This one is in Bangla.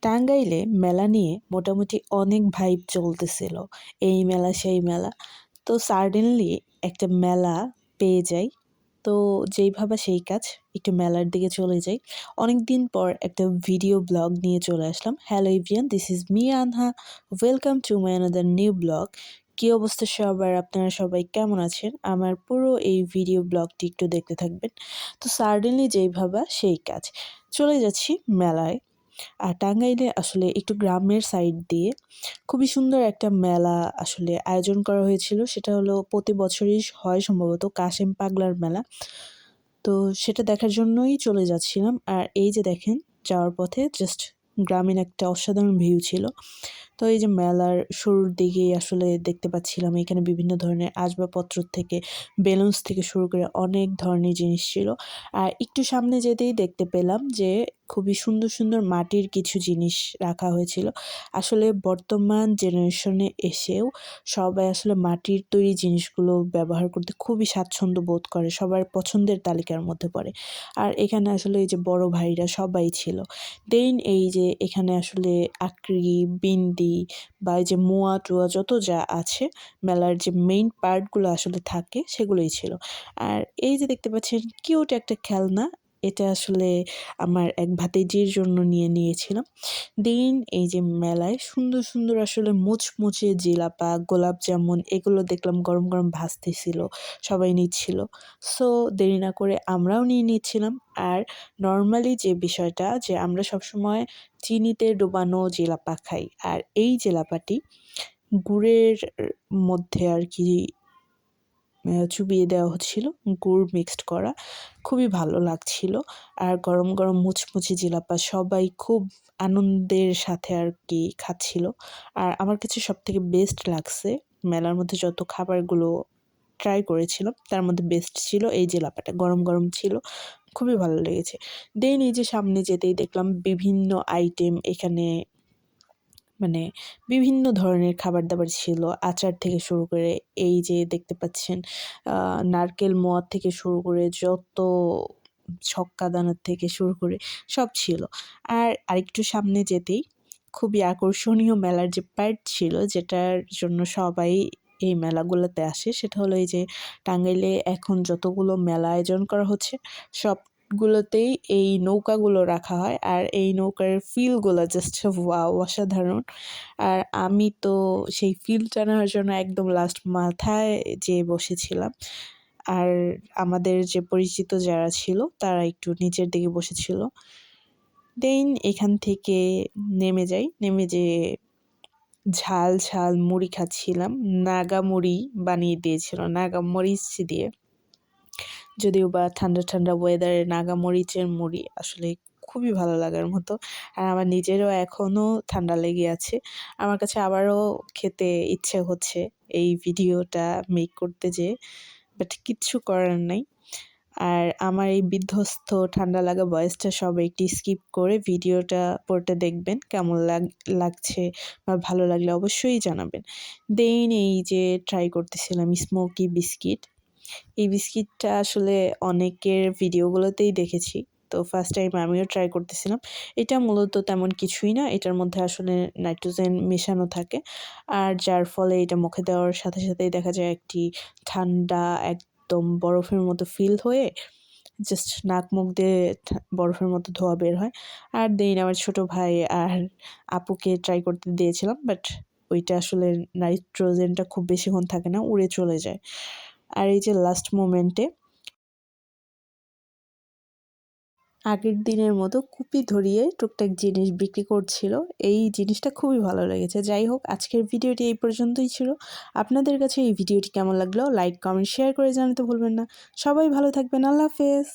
টাঙ্গাইলে মেলা নিয়ে মোটামুটি অনেক ভাইব চলতেছিল। এই মেলা সেই মেলা। তো সাডেনলি একটা মেলা পেয়ে যাই। তো যেই ভাবা সেই কাজ, একটু মেলার দিকে চলে যাই। অনেক দিন পর একটা ভিডিও ব্লগ নিয়ে চলে আসলাম। Hello everyone, this is me Anha. Welcome to my another new blog. কী অবস্থা সবার? আপনারা সবাই কেমন আছেন? আমার পুরো এই ভিডিও ব্লগটি একটু দেখতে থাকবেন। তো সাডেনলি যেই ভাবা সেই কাজ, চলে যাচ্ছি মেলায়। আর টাঙ্গাইলে আসলে একটু গ্রামের সাইড দিয়ে খুবই সুন্দর একটা মেলা আসলে আয়োজন করা হয়েছিল। সেটা হলো প্রতি বছরই হয় সম্ভবত, কাশেম পাগলার মেলা। তো সেটা দেখার জন্যই চলে যাচ্ছিলাম। আর এই যে দেখেন, যাওয়ার পথে জাস্ট গ্রামীণ একটা অসাধারণ ভিউ ছিল। তো এই যে মেলার শুরুর দিকেই আসলে দেখতে পাচ্ছিলাম এখানে বিভিন্ন ধরনের আসবাবপত্র থেকে বেলুনস থেকে শুরু করে অনেক ধরনের জিনিস ছিল। আর একটু সামনে যেতেই দেখতে পেলাম যে খুবই সুন্দর সুন্দর মাটির কিছু জিনিস রাখা হয়েছিল। আসলে বর্তমান জেনারেশনে এসেও সবাই আসলে মাটির তৈরি জিনিসগুলো ব্যবহার করতে খুবই স্বাচ্ছন্দ্য বোধ করে, সবার পছন্দের তালিকার মধ্যে পড়ে। আর এখানে আসলে এই যে বড় ভাইরা সবাই ছিল। দেন এই যে এখানে আসলে আকরি, বিন্দি বা এই যে মোয়া টোয়া যত যা আছে, মেলার যে মেইন পার্টগুলো আসলে থাকে সেগুলোই ছিল। আর এই যে দেখতে পাচ্ছেন কিউট একটা খেলনা, এটা আসলে আমার এক ভাতিজির জন্য নিয়েছিলাম। দেন এই যে মেলায় সুন্দর সুন্দর আসলে মুচমুচে জিলাপা, গোলাপ জামুন এগুলো দেখলাম গরম গরম ভাসতেছিল, সবাই নিচ্ছিল। সো দেরি না করে আমরাও নিয়ে নিচ্ছিলাম। আর নর্মালি যে বিষয়টা যে আমরা সবসময় চিনিতে ডোবানো জেলাপা খাই, আর এই জেলাপাটি গুড়ের মধ্যে আর কি চুবিয়ে দেওয়া হচ্ছিল, গুড় মিক্সড করা। খুবই ভালো লাগছিল। আর গরম গরম মুচমুচে জিলাপা সবাই খুব আনন্দের সাথে আর কি খাচ্ছিল। আর আমার কাছে সবথেকে বেস্ট লাগছে, মেলার মধ্যে যত খাবারগুলো ট্রাই করেছিলাম তার মধ্যে বেস্ট ছিল এই জিলাপাটা, গরম গরম ছিল, খুবই ভালো লেগেছে। দেন এই যে সামনে যেতেই দেখলাম বিভিন্ন আইটেম এখানে, মানে বিভিন্ন ধরনের খাবার-দাবার ছিল। আচার থেকে শুরু করে এই যে দেখতে পাচ্ছেন নারকেল মোয়া থেকে শুরু করে যত ছক্কা দানার থেকে শুরু করে সব ছিল। আর আরেকটু সামনে যেতেই খুবই আকর্ষণীয় মেলার যে পার্ট ছিল, যেটার জন্য সবাই এই মেলাগুলোতে আসে, সেটা হলো এই যে টাঙ্গাইলে এখন যতগুলো মেলা আয়োজন করা হচ্ছে সবগুলোতেই এই নৌকাগুলো রাখা হয়। আর এই নৌকার ফিলগুলো জাস্ট ওয়াও, অসাধারণ। আর আমি তো সেই ফিলটা নেওয়ার জন্য একদম লাস্ট মাথায় যেয়ে বসেছিলাম। আর আমাদের যে পরিচিত যারা ছিল তারা একটু নিচের দিকে বসেছিল। দেন এখান থেকে নেমে যাই। নেমে যেয়ে ঝাল ঝাল মুড়ি খাচ্ছিলাম। নাগা মুড়ি বানিয়ে দিয়েছিল, নাগা মরিচ দিয়ে। যদিও বা ঠান্ডা ঠান্ডা ওয়েদারে নাগা মরিচের মুড়ি আসলে খুবই ভালো লাগার মতো। আর আমার নিজেরও এখনও ঠান্ডা লেগে আছে। আমার কাছে আবারও খেতে ইচ্ছে হচ্ছে এই ভিডিওটা মেক করতে যেয়ে, বাট কিচ্ছু করার নাই। আর আমার এই বিধ্বস্ত ঠান্ডা লাগা ভয়েসটা সবাই একটু স্কিপ করে ভিডিওটা পুরোটা দেখবেন। কেমন লাগছে বা ভালো লাগলে অবশ্যই জানাবেন। দেন এই যে ট্রাই করতেছিলাম স্মোকি বিস্কিট। এই বিস্কিটটা আসলে অনেকের ভিডিওগুলোতেই দেখেছি। তো ফার্স্ট টাইম আমিও ট্রাই করতেছিলাম। এটা মূলত তেমন কিছুই না। এটার মধ্যে আসলে নাইট্রোজেন মেশানো থাকে। আর যার ফলে এটা মুখে দেওয়ার সাথে সাথেই দেখা যায় একটি ঠান্ডা একদম বরফের মতো ফিল হয়ে জাস্ট নাক মুখ দিয়ে বরফের মতো ধোঁয়া বের হয়। আর দেন আমার ছোট ভাই আর আপুকে ট্রাই করতে দিয়েছিলাম। বাট ওইটা আসলে নাইট্রোজেনটা খুব বেশিক্ষণ থাকে না, উড়ে চলে যায়। আর এই যে লাস্ট মোমেন্টে আগের দিনের মতো কুপি ধরিয়ে টুকটাক জিনিস বিক্রি করছিল। এই জিনিসটা খুবই ভালো লেগেছে। যাই হোক, আজকের ভিডিওটি এই পর্যন্তই ছিল। আপনাদের কাছে এই ভিডিওটি কেমন লাগলো লাইক, কমেন্ট, শেয়ার করে জানাতে ভুলবেন না। সবাই ভালো থাকবেন। আল্লাহ হাফেজ।